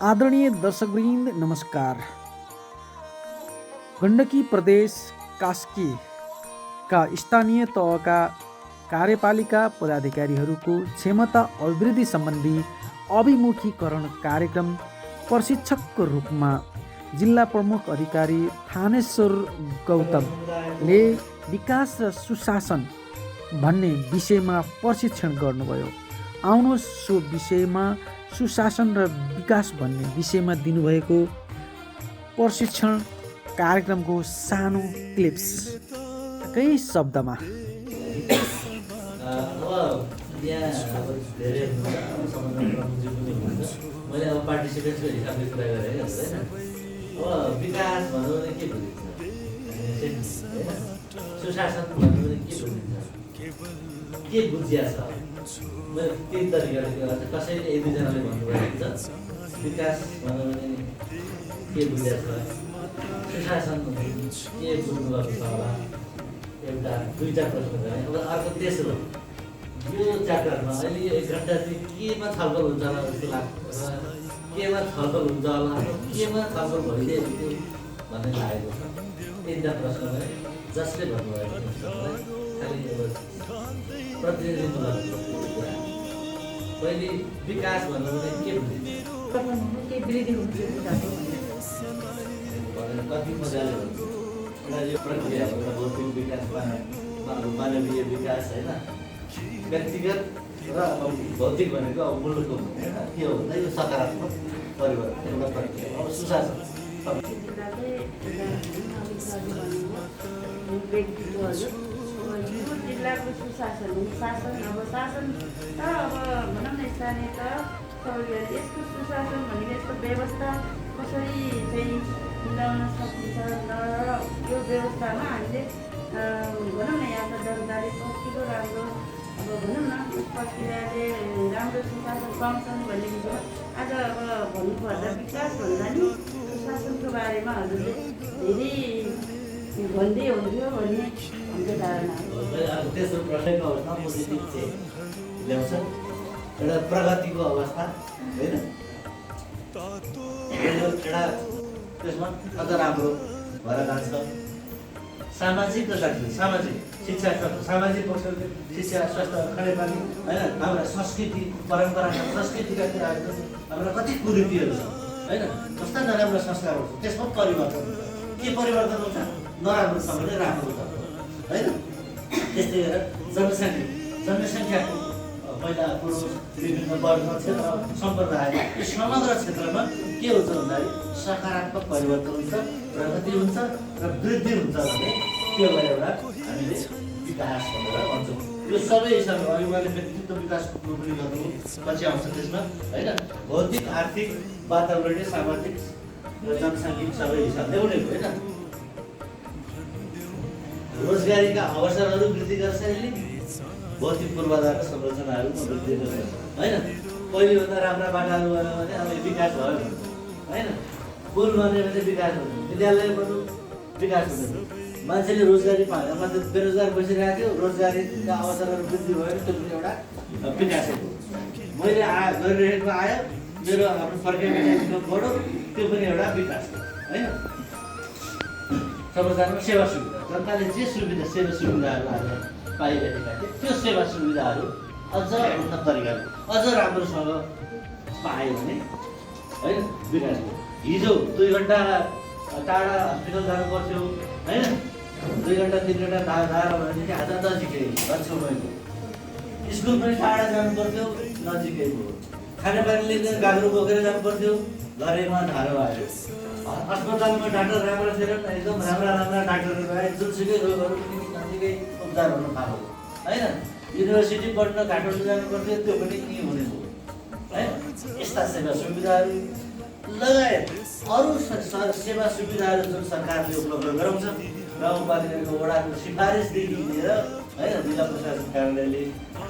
आदरणीय दर्शकवृन्द नमस्कार। गण्डकी प्रदेश कास्कीका स्थानीय तहका कार्यपालिका पदाधिकारीहरूको क्षमता अभिवृद्धि सम्बन्धी अभिमुखीकरण कार्यक्रम प्रशिक्षकको रूपमा जिल्ला प्रमुख अधिकारी थानेश्वर गौतमले विकास र सुशासन भन्ने विषयमा प्रशिक्षण गर्नुभयो। आउनुहोस् सो विषयमा सुशासन र विकास भन्ने विषयमा दिनुभएको प्रशिक्षण कार्यक्रमको सानो क्लिप्स एकै शब्दमा। मैले अब पार्टिसिपेन्ट्सको हिसाबले कुरा गरेँ होइन। अब विकास भन्नु भने के बुझिन्छ, सुशासन भन्नु भने के बुझिन्छ, के बुझिया छ, मैले त्यही तरिकाले कुरा गर्छु। कसैले एक दुईजनाले भन्नुभएको हुन्छ विकास भन्नु भने के बुझिया छ, सुशासन के बुझ्नुभएको छ होला। एउटा दुईवटा प्रश्न गरेँ। अब अर्को तेस्रो, यो च्याप्टरमा अहिले यो 1 घन्टा चाहिँ केमा छलफल हुन्छ होला जस्तो लाग्छ, केमा छलफल हुन्छ होला, केमा छलफल भइदिएको थियो भन्ने लागेको छ। तिनवटा प्रश्न भने जसले भन्नुभएको खालि प्रतिनिधित्व गर्नु। पहिले विकास भन्नु भने के बुझिन्छ, कति मजाले हुन्छ एउटा यो प्रक्रिया हो। एउटा भौतिक विकास, मानवीय विकास होइन, व्यक्तिगत र भौतिक भनेको अब मुलुकको होइन के हो भन्दा यो सकारात्मक परिवर्तन एउटा प्रक्रिया हो। अब सुशासन जिल्लाको सुशासन शासन अब शासन त अब भनौँ न स्थानीय त यसको सुशासन भनेको यसको व्यवस्था कसरी चाहिँ मिलाउन सकिन्छ र यो व्यवस्थामा हामीले भनौँ न यहाँको जनताले कतिको राम्रो अब भनौँ न प्रक्रियाले राम्रो सुशासन पाउँछन् भन्ने विषयमा आज अब भन्नुपर्दा विकास भन्दा नि सुशासनको बारेमा हजुरले धेरै भन्दै हुन्थ्यो भन्ने हाम्रो धारणा हो। तेस्रो प्रश्नको अवस्था पोजिटिभ चेन्ज ल्याउँछ, एउटा प्रगतिको अवस्था होइन, एउटा त्यसमा अझ राम्रो भएर जान्छ। सामाजिक र सामाजिक शिक्षा, सामाजिक पक्षले शिक्षा, स्वास्थ्य, खानेपानी होइन, हाम्रा संस्कृति परम्पराका संस्कृतिका कुराहरू, हाम्रा कति कुरीतिहरू छ होइन, कस्ता नराम्रो संस्कारहरू छ, त्यसमा परिवर्तन हुन्छ। के परिवर्तन हुन्छ, नराम्रोसँगले राम्रो हुन्छ होइन। त्यस्तै गरेर जनसङ्ख्याको पहिला पुरुष विभिन्न वर्ण क्षेत्र सम्प्रदाय यो समग्र क्षेत्रमा के हुन्छ भन्दाखेरि सकारात्मक परिवर्तन हुन्छ, प्रगति हुन्छ र वृद्धि हुन्छ भने त्यसलाई एउटा हामीले विकास भनेर भन्छौँ। यो सबै हिसाबले अघि मैले व्यक्तित्व विकासको कुरो पनि गर्नु पछि आउँछ त्यसमा होइन। भौतिक, आर्थिक, वातावरणीय, सामाजिक र जनसाङ्खिक सबै हिसाबले हुने हो होइन। रोजगारीका अवसरहरू वृद्धि गर्छ यसले, भौतिक पूर्वाधार संरचनाहरू वृद्धि गर्छ होइन। पहिलेभन्दा राम्रा बाटाहरू भयो भने अब विकास भयो होइन, पुल बन्यो भने विकास हुन्छ, विद्यालय बन्यो विकास हुन्छ, मान्छेले रोजगारी पायो, मान्छे बेरोजगार बसिरहेको थियो, रोजगारीका अवसरहरू वृद्धि भयो भने त्यो पनि एउटा विकास हो। मैले गरिरहेको आयो, मेरो आफ्नो फर्केको इन्कम बढ्यो, त्यो पनि एउटा विकास हो होइन। समाजमा सेवा सुविधा, जनताले जे सुविधा सेवा सुविधाहरू आज पाइरहेका थिए त्यो सेवा सुविधाहरू अझ उन्नत तरिकाले अझ राम्रोसँग पायो भने होइन विकास हो। हिजो 2 घन्टा टाढा हस्पिटल जानु पर्थ्यो होइन, 2 घन्टा 3 घन्टा टाढा भनेदेखि आज नजिकै छेउछाउको। स्कुल पनि टाढा जानु पर्थ्यो, नजिकैको। खानेपानी लिएर गाग्रो बोकेर जानु पर्थ्यो, घरैमा धारो आयो। अस्पतालमा डाक्टर राम्रो थिएनन्, एकदम राम्रा डाक्टरहरू आए, जुनसुकै रोगहरू पनि नजिकै उपचार हुन थाल्यो होइन। युनिभर्सिटी पढ्न काठमाडौँ जानु पर्थ्यो, त्यो पनि यहीँ हुने भयो होइन। यस्ता सेवा सुविधाहरू लगायत अरू सेवा सुविधाहरू जुन सरकारले उपलब्ध गराउँछ, गाउँपालिकाको वडाको सिफारिसदेखि लिएर होइन जिल्ला प्रशासन कार्यालयले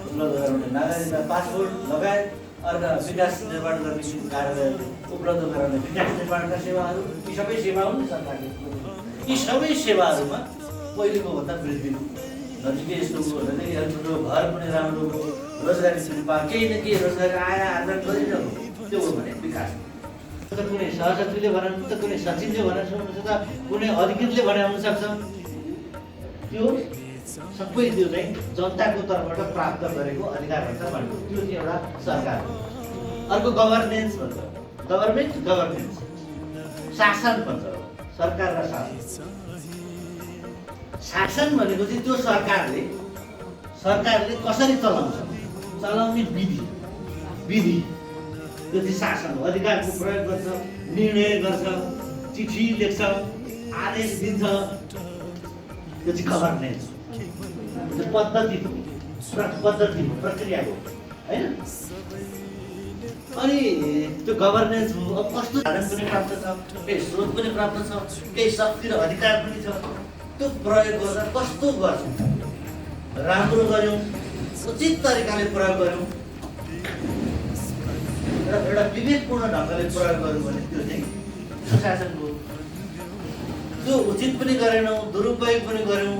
उपलब्ध गराउने नागरिकता पासपोर्ट लगायत अर्का विकास निर्माण गर्ने कार्यालयले उपलब्ध गराउने विकास निर्माणका सेवाहरू, यी सबै सेवा हुन् नि सरकारले। यी सबै सेवाहरूमा पहिलेको भन्दा वृद्धि नजिकै यस्तो नजिकै ठुलो घर पनि राम्रो हो, रोजगारी पनि पायो, केही न केही रोजगारी आर्जन गरिरहेको त्यो हो भने विकास। त कुनै सहसचिवले भने त कुनै सचिवले भने सक्नुहुन्छ त कुनै अधिकृतले भने हुनसक्छ। त्यो सबै त्यो चाहिँ जनताको तर्फबाट प्राप्त गरेको अधिकार भन्छ भनेको त्यो चाहिँ एउटा सरकार हो। अर्को गभर्नेन्स भन्छ, गभर्नेन्स शासन भन्छ, सरकार र शासन। शासन भनेको चाहिँ त्यो सरकारले कसरी चलाउने विधि त्यो चाहिँ शासन हो। अधिकारको प्रयोग गर्छ, निर्णय गर्छ, चिठी लेख्छ, आदेश दिन्छ, त्यो चाहिँ गभर्नेन्स हो। पद्धति हो, प्रक्रिया हो, होइन? अनि त्यो गभर्नेन्स अब कस्तो साधन पनि प्राप्त छ, केही स्रोत पनि प्राप्त छ, केही शक्ति र अधिकार पनि छ। त्यो प्रयोग गर्दा कस्तो गर्छौँ, राम्रो गऱ्यौँ, उचित तरिकाले प्रयोग गऱ्यौँ र एउटा विवेकपूर्ण ढङ्गले प्रयोग गऱ्यौँ भने त्यो चाहिँ सुशासन हो। त्यो उचित पनि गरेनौँ, दुरुपयोग पनि गऱ्यौँ,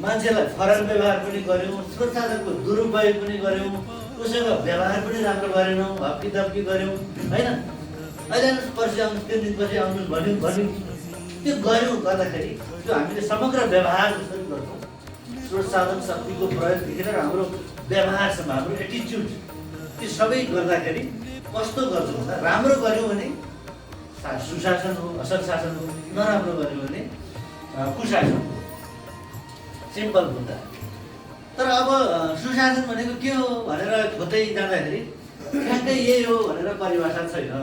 मान्छेलाई फरक व्यवहार पनि गऱ्यौँ, स्रोत साधनको दुरुपयोग पनि गऱ्यौँ, उसैको व्यवहार पनि राम्रो गरेनौँ, हप्की दप्की गऱ्यौँ, होइन? अहिले पछि आउनुहोस्, 3 दिनपछि आउनुहोस् भन्यौँ, त्यो गऱ्यौँ गर्दाखेरि त्यो हामीले समग्र व्यवहार जसरी गर्छौँ, स्रोत साधन शक्तिको प्रयोगदेखि हाम्रो व्यवहारसम्म हाम्रो एटिच्युड त्यो सबै गर्दाखेरि कस्तो गर्छौँ भन्दा राम्रो गऱ्यौँ भने सुशासन हो, असल शासन हो, नराम्रो गऱ्यौँ भने कुशासन हो। सिम्पल मुद्दा। तर अब सुशासन भनेको के हो भनेर खोज्दै जाँदाखेरि ठ्याक्कै यही हो भनेर परिभाषा छैन।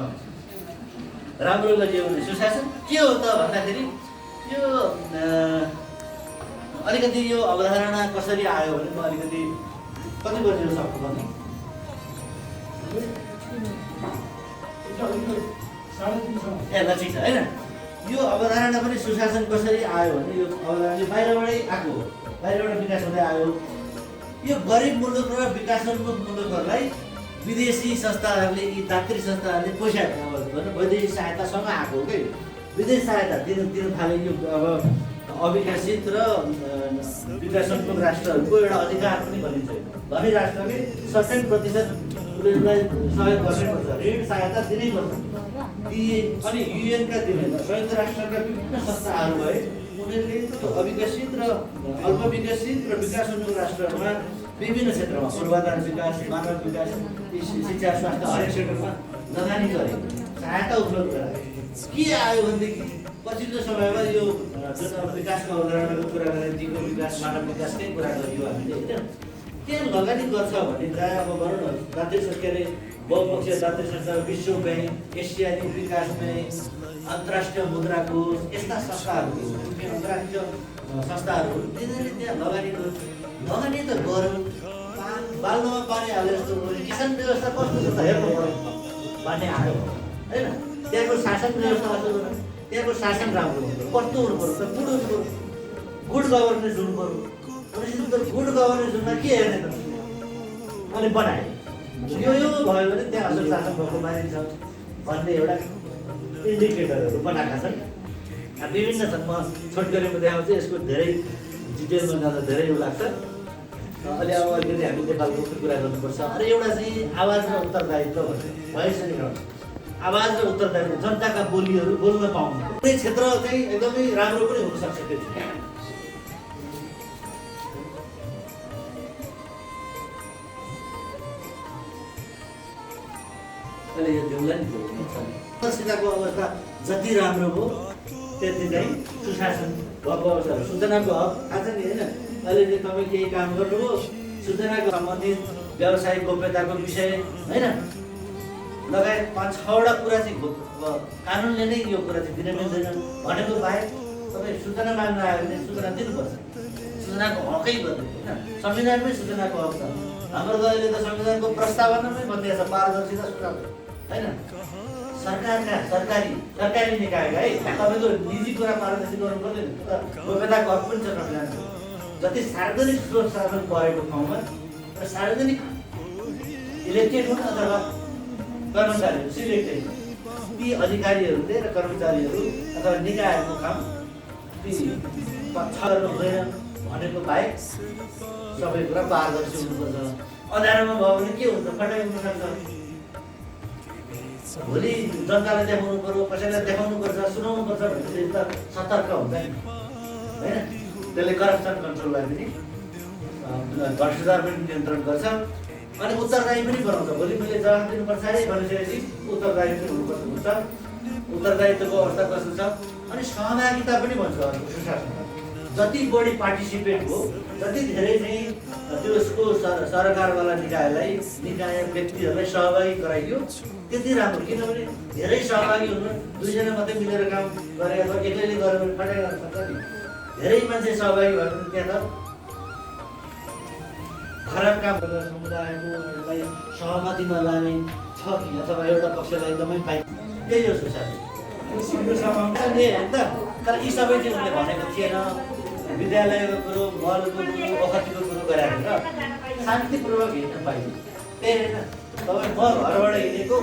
राम्रो गरियो भने सुशासन के हो त भन्दाखेरि यो अलिकति यो अवधारणा कसरी आयो भने म अलिकति कति बजेर सक्छु भने ल ठिक छ, होइन? यो अवधारणा पनि सुशासन कसरी आयो भने यो अवधारणा बाहिरबाटै आएको हो, बाहिरबाट विकास हुँदै आयो। यो गरिब मुलुक र विकासोन्मुख मुलुकहरूलाई विदेशी संस्थाहरूले, यी दात्री संस्थाहरूले पैसा वैदेशिक सहायतासँग आएको हो कि विदेशी सहायता दिनु थाले। यो अब अविकसित र विकासोन्मुख राष्ट्रहरूको एउटा अधिकार पनि भनिन्छ। धनी राष्ट्रले 70% उसलाई सहयोग गर्नुपर्छ, ऋण सहायता दिनैपर्छ। अनि युएनका संयुक्त राष्ट्रका विभिन्न संस्थाहरू भए उनीहरूले अविकसित र अल्पविकसित र विकासोन्मुख राष्ट्रहरूमा विभिन्न क्षेत्रमा पूर्वाधार विकास, मानव विकास, शिक्षा, स्वास्थ्य हरेक क्षेत्रमा लगानी गरे, सहायता उपलब्ध गराए। के आयो भनेदेखि पछिल्लो समयमा यो जुन विकासको अवधारणाको कुरा गरेर दिगो विकास, मानव विकासकै कुरा गरियो हामीले, होइन? के लगानी गर्छ भने चाहिँ अब भनौँ न दात्री के अरे बहुपक्षीय दात्री संस्था, विश्व ब्याङ्क, एसियाली विकास ब्याङ्क, अन्तर्राष्ट्रिय मुद्रा कोष, यस्ता संस्थाहरू, अन्तर्राष्ट्रिय संस्थाहरू तिनीहरूले त्यहाँ लगानी त गऱ्यो। बाल्नमा पानी हाले जस्तो किसान व्यवस्था कस्तो छ त हेर्नु पऱ्यो भन्ने आयो, होइन? त्यहाँको शासन व्यवस्था कस्तो छ, त्यहाँको शासन राम्रो हुनु कस्तो हुनु पऱ्यो त, गुड हुनु पऱ्यो, गुड गभर्नेन्स हुनु पऱ्यो। भनेपछि त गुड गभर्नेन्स हुँदा के हेर्ने त अनि बनाए यो भयो भने त्यहाँ असल शासन भएको मानिन्छ भन्ने एउटा इन्डिकेटरहरू बनाएका छन्। विभिन्न छन्, म छोटकरीमा देखाउँछु, यसको धेरै डिटेलमा जाँदा धेरै यो लाग्छ। अहिले अब अलिकति हामी नेपालको कुरा गर्नुपर्छ। अरे एउटा चाहिँ आवाज र उत्तरदायित्व भन्ने भइसकेको छ। आवाज र उत्तरदायित्व, जनताका बोलीहरू बोल्न पाउनु, कुनै क्षेत्र चाहिँ एकदमै राम्रो पनि हुनसक्छ। त्यो अहिले यो देउला नि संस्कृतिको अवस्था जति राम्रो हो त्यति चाहिँ सुशासन भएको अवस्था हो। सूचनाको हक थाहा छ नि, होइन? अहिले चाहिँ तपाईँ केही काम गर्नुभयो, सूचनाको सम्बन्धित व्यावसायिक गोप्यताको विषय, होइन, लगायत 5-6वटा कुरा चाहिँ कानुनले नै यो कुरा चाहिँ दिन मिल्दैन भनेको बाहेक तपाईँ सूचना माग्न आयो भने सूचना दिनुपर्छ। सूचनाको हकै गर्नु, होइन? संविधानमै सूचनाको हक छ। हाम्रो दलले त संविधानको प्रस्तावनामै भनिदिएको छ पारदर्शिता सुझाव, होइन? सरकारी निकायका है तपाईँको निजी कुरा पारदर्शी गर्नु पर्दैन। गोप्यताको हक पनि छ संविधानको। जति सार्वजनिक स्रोत साधन भएको ठाउँमा र सार्वजनिक इलेक्टेड हुन् अथवा कर्मचारीहरू सिलेक्टेड ती अधिकारीहरूले र कर्मचारीहरू अथवा निकायहरूको काम ती गर्नु हुँदैन भनेको बाहेक सबै कुरा पारदर्शी हुनुपर्छ। अँध्यारोमा भयो भने के हुन्छ, फटाइ हुन सक्छ। भोलि जनतालाई देखाउनु पर्यो, कसैलाई देखाउनु पर्छ, सुनाउनु पर्छ भने त सतर्क हुन्छ नि होइन। त्यसले करप्सन कन्ट्रोललाई पनि भ्रष्टाचार पनि नियन्त्रण गर्छ अनि उत्तरदायी पनि बनाउँछ। भोलि मैले जवाफ दिनुपर्छ है भनिसकेपछि उत्तरदायी पनि हुनुपर्छ हुन्छ। उत्तरदायित्वको अवस्था कस्तो छ अनि सहभागिता पनि भन्छ सुशासनमा। जति बढी पार्टिसिपेट हो, जति धेरै चाहिँ त्यसको सरकारवाला निकाय व्यक्तिहरूलाई सहभागी गराइयो त्यति राम्रो। किनभने धेरै सहभागी हुनु, दुईजना मात्रै मिलेर काम गरे अथवा एक्लैले गऱ्यो भने फटाइ गर्न सक्छ नि। धेरै मान्छे सहभागी भयो भने त्यहाँ त खराब काम गरेर समुदायकोलाई सहमतिमा लाने छ कि अथवा एउटा पक्षलाई एकदमै पाइ त्यही हो सुशासन। तर यी सबै चाहिँ उनले भनेको थिएन। विद्यालयको कुरो, मलको कुरो, ओखतीको कुरो गराएर शान्तिपूर्वक हिँड्न पाइयो। त्यही होइन तपाईँ म घरबाट हिँडेको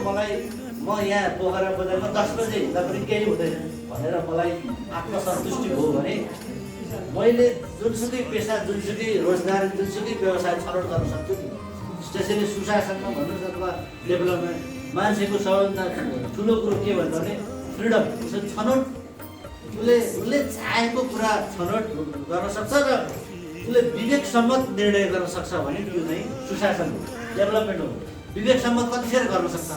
म यहाँ पोखरा बजारमा 10 बजे हिँड्दा पनि केही हुँदैन भनेर मलाई आत्मसन्तुष्टि हो भने मैले जुनसुकै पेसा, जुनसुकै रोजगार, जुनसुकै व्यवसाय छनौट गर्न सक्छु नि। त्यसैले सुशासनमा भन्नुहोस् अथवा डेभलपमेन्ट मान्छेको सबभन्दा ठुलो कुरो के भन्छ भने फ्रिडम। छनौट उसले चाहेको कुरा छनौट गर्न सक्छ र उसले विवेकसम्मत निर्णय गर्न सक्छ भने त्यो चाहिँ सुशासन हो, डेभलपमेन्ट हो। विवेकसम्मत कतिखेर गर्न सक्छ?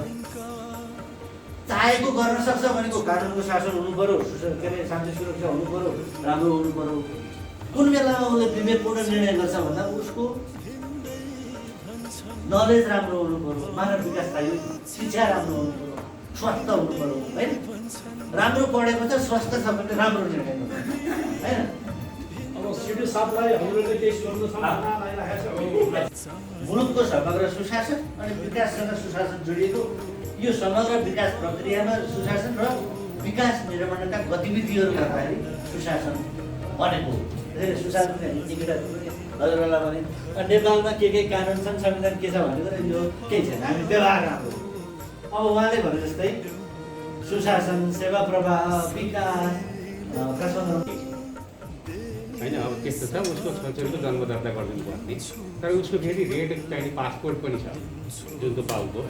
चाहेको गर्न सक्छ भनेको कानुनको शासन हुनु पर्यो, के अरे शान्ति सुरक्षा हुनु पर्यो, राम्रो हुनु पर्यो। कुन बेलामा उसले विवेकपूर्ण निर्णय गर्छ भन्दा उसको नलेज राम्रो हुनु पर्यो, मानव विकास चाहियो, शिक्षा राम्रो हुनु पर्यो, स्वस्थ हुनु पर्यो होइन। राम्रो पढेको छ, स्वस्थ छ भने राम्रो निर्णय गर्छ होइन। अब सिडी साहबलाई हामीले केही सोध्नु छ मुलुकको समग्र सुशासन अनि विकाससँग सुशासन जोडिएको यो समग्र विकास प्रक्रियामा सुशासन र विकास निर्माणका गतिविधिहरू गर्दाखेरि सुशासन भनेको त्यसैले सुशासन हजुरहरूलाई भने नेपालमा के कानुन छन्, संविधान के छ भनेको यो केही छैन, हामी व्यवहार राम्रो। अब उहाँले भने जस्तै सुशासन, सेवा प्रवाह, विकास होइन। अब त्यस्तो छ, उसको छोरीको जन्म दर्ता गरिदिनु पर्ने, तर उसको फेरि रेड चाहिने पासपोर्ट पनि छ जुन त पाउको।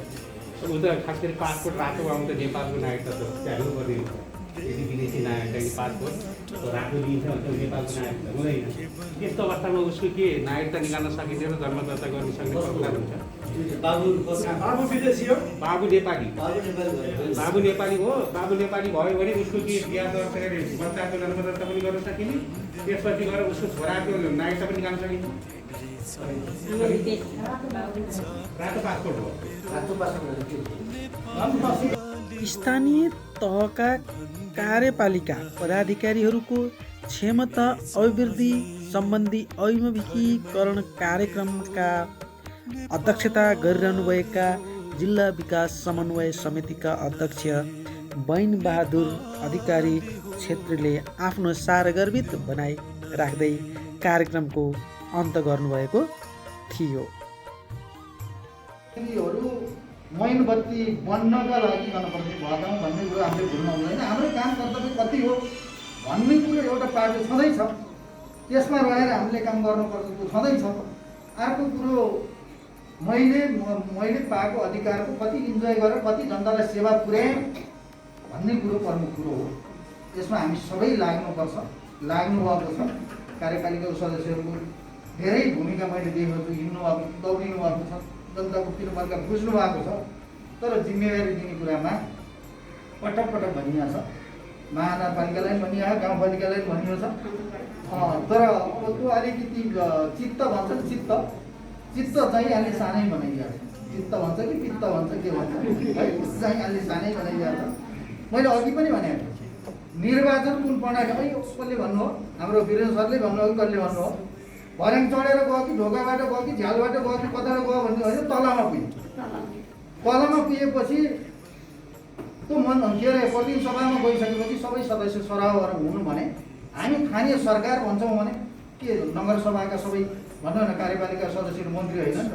ऊ त खास गरी पासपोर्ट रातो आउँछ, नेपालको नागरिकता त त्याग्नु पर्दैन। यदि विदेशी नागरिक चाहिने पासपोर्ट रातो दिन्छ भने नेपालको नागरिकता हुँदैन। त्यस्तो अवस्थामा उसको के नागरिकता निकाल्न सकिन्छ र जन्म दर्ता गर्न सक्ने प्रक्रिया हुन्छ? बाबु विदेशी हो, बाबु नेपाली हो। बाबु नेपाली भयो भने उसको के बिहा दर्ता गरे बच्चाको जन्म दर्ता पनि गर्न सकिने, त्यसपछि गएर उसको छोराको नागरिकता पनि निकाल्न सकिन्छ। रातो पासपोर्ट हो। स्थानीय तहका कार्यपालिका पदाधिकारीहरूको क्षमता अभिवृद्धि सम्बन्धी अभिमुखीकरण कार्यक्रमका अध्यक्षता गरिरहनुभएका जिल्ला विकास समन्वय समितिका अध्यक्ष बैन बहादुर अधिकारी छेत्रीले आफ्नो सारगर्भित भनाइ राख्दै कार्यक्रमको अन्त गर्नुभएको थियो। मैनबत्ती बन्नका लागि गर्नुपर्ने भएकामा भन्ने कुरो हामीले भुल्न हुँदैन। हाम्रो काम कर्तव्य कति हो भन्ने कुरो एउटा पाटो छँदैछ, त्यसमा रहेर हामीले काम गर्नुपर्छ त्यो छँदैछ। अर्को कुरो मैले पाएको अधिकारको कति इन्जोय गरेर कति जनतालाई सेवा पुर्याएँ भन्ने कुरो प्रमुख कुरो हो। त्यसमा हामी सबै लाग्नुपर्छ, लाग्नुभएको छ। कार्यपालिकाको सदस्यहरूको धेरै भूमिका मैले देखेको छु, हिँड्नु भएको, दौडिनु भएको छ, जनताको पिरोमर्का बुझ्नु भएको छ। तर जिम्मेवारी दिने कुरामा पटक पटक भनिएको छ, महानगरपालिकालाई पनि भनियो, गाउँपालिकालाई पनि भनिएको छ। तर अब त्यो अलिकति चित्त भन्छ नि, चित्त चाहिँ अलि सानै बनाइएको छ। चित्त भन्छ कि पित्त भन्छ के भन्छ है, चाहिँ अलि सानै बनाइएको छ। मैले अघि पनि भनेको निर्वाचन कुन प्रणाली है कसले भन्नु हो, हाम्रो वीरेन्द्र सरले भन्नु हो कि कसले भन्नु हो, भर्याङ चढेर गयो कि ढोकाबाट गयो कि झ्यालबाट गयो कि कताबाट गयो भन्ने होइन, तलमा पुग्यो। तलमा पुगेपछि त्यो के अरे प्रतिनिधि सभामा गइसकेपछि सबै सदस्य सराह गरेर हुनु भने हामी स्थानीय सरकार भन्छौँ भने के नगरसभाका सबै भनौँ न कार्यपालिका सदस्यहरू मन्त्री होइन र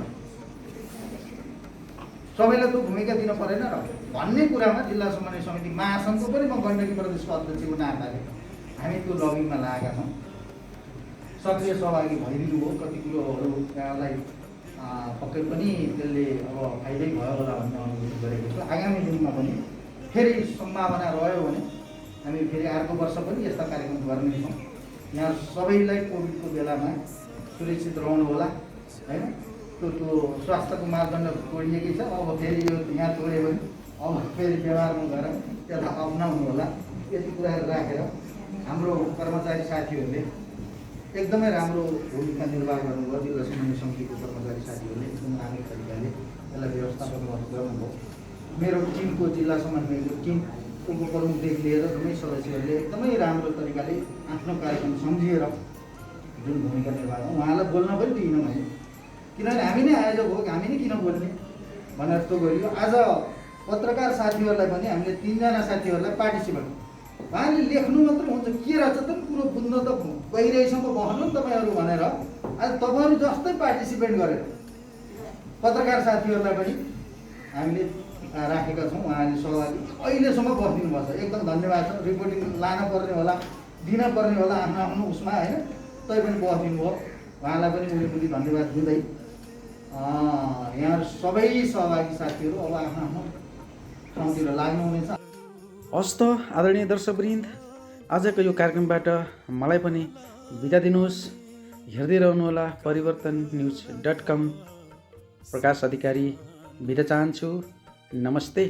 सबैलाई त्यो भूमिका दिन परेन र भन्ने कुरामा जिल्ला समन्वय समिति महासङ्घको पनि म गण्डकी प्रदेशको अध्यक्षको नाताले हामी त्यो लबिङमा लागेका छौँ। सक्रिय सहभागी भइदिनु भयो, कति कुरोहरूलाई पक्कै पनि त्यसले अब फाइदै भयो होला भन्ने अनुभूति गरेको छु। आगामी दिनमा पनि फेरि सम्भावना रह्यो भने हामी फेरि अर्को वर्ष पनि यस्ता कार्यक्रम गर्नेछौँ। यहाँ सबैलाई कोभिडको बेलामा सुरक्षित रहनु होला होइन। त्यो स्वास्थ्यको मापदण्ड तोडिएकै छ। अब फेरि यो यहाँ तोड्यो भने अब फेरि व्यवहारमा गएर त्यसलाई अप्नाउनु होला। यति कुराहरू राखेर हाम्रो कर्मचारी साथीहरूले एकदमै राम्रो भूमिका निर्वाह गर्नुभयो। जिल्ला समन्वय समितिको कर्मचारी साथीहरूले एकदम राम्रो तरिकाले यसलाई व्यवस्थापन गर्नुभयो। मेरो टिमको जिल्ला समन्वयको टिम उपप्रमुखदेखि लिएर सबै सदस्यहरूले एकदमै राम्रो तरिकाले आफ्नो कार्यक्रम सम्झिएर जुन भूमिका निर्वाह उहाँलाई बोल्न पनि दिइनँ मैले, किनभने हामी नै आयोजक हो, हामी नै किन बोल्ने भनेर जस्तो गरियो। आज पत्रकार साथीहरूलाई पनि हामीले 3 जना साथीहरूलाई पार्टिसिपेट उहाँले लेख्नु मात्र हुन्छ, के रहेछ त कुरो बुझ्न त गहिराइसम्म बस्नु नि तपाईँहरू भनेर आज तपाईँहरू जस्तै पार्टिसिपेट गरेर पत्रकार साथीहरूलाई पनि हामीले राखेका छौँ। उहाँले सहभागी अहिलेसम्म बस्दिनु भएको छ, एकदम धन्यवाद छ। रिपोर्टिङ लान पर्ने होला, दिन पर्ने होला आफ्नो आफ्नो उसमा होइन, तैपनि बस्दिनु भयो। उहाँलाई पनि मुली धन्यवाद दिँदै यहाँ सबै सहभागी साथीहरू अब आफ्नो आफ्नो ठाउँतिर लाग्नुहुनेछ। हस् त आदरणीय दर्शकवृन्द, आजको यो कार्यक्रमबाट मलाई पनि बिदा दिनुहोस्। हेर्दै रहनुहोला परिवर्तनन्युज.com। प्रकाश अधिकारी बिदा चाहन्छु। नमस्ते।